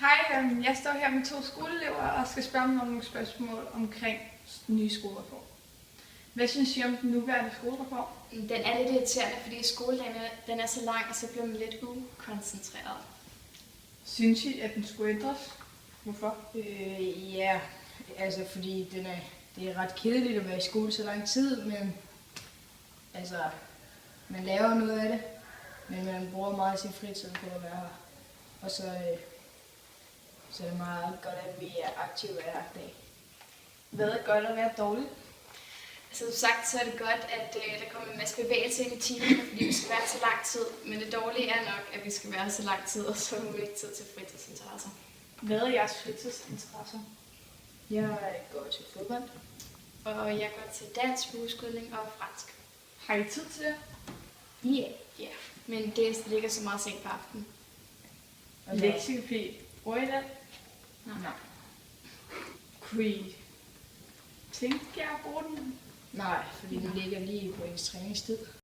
Hej, jeg står her med 2 skoleelever og skal spørge om nogle spørgsmål omkring den nye skolereform. Hvad synes I om den nuværende skolereform? Den er lidt irriterende, fordi skoledagen den er så lang, og så bliver man lidt ukoncentreret. Synes I, at den skulle ændres? Hvorfor? Ja, altså fordi det er ret kedeligt at være i skole så lang tid, men altså, man laver noget af det, men man bruger meget af sin fritid på at være her. Og så er det meget godt, at vi er aktive hver dag. Hvad er godt at være dårligt? Altså, som sagt, så er det godt, at der kommer en masse bevægelse ind i timerne, fordi vi skal være så lang tid. Men det dårlige er nok, at vi skal være så lang tid, og så har vi ikke tid til fritidsinteresser. Hvad er jeres fritidsinteresser? Jeg går til fodbold. Og jeg går til dansk, muskulning og fransk. Har I tid til det? Ja, men det ligger så meget sent på aftenen. Lektiecafé. Bruger I den? Nej. Kunne I tænke jer at bruge den? Nej, fordi det ligger lige på ens træningstid.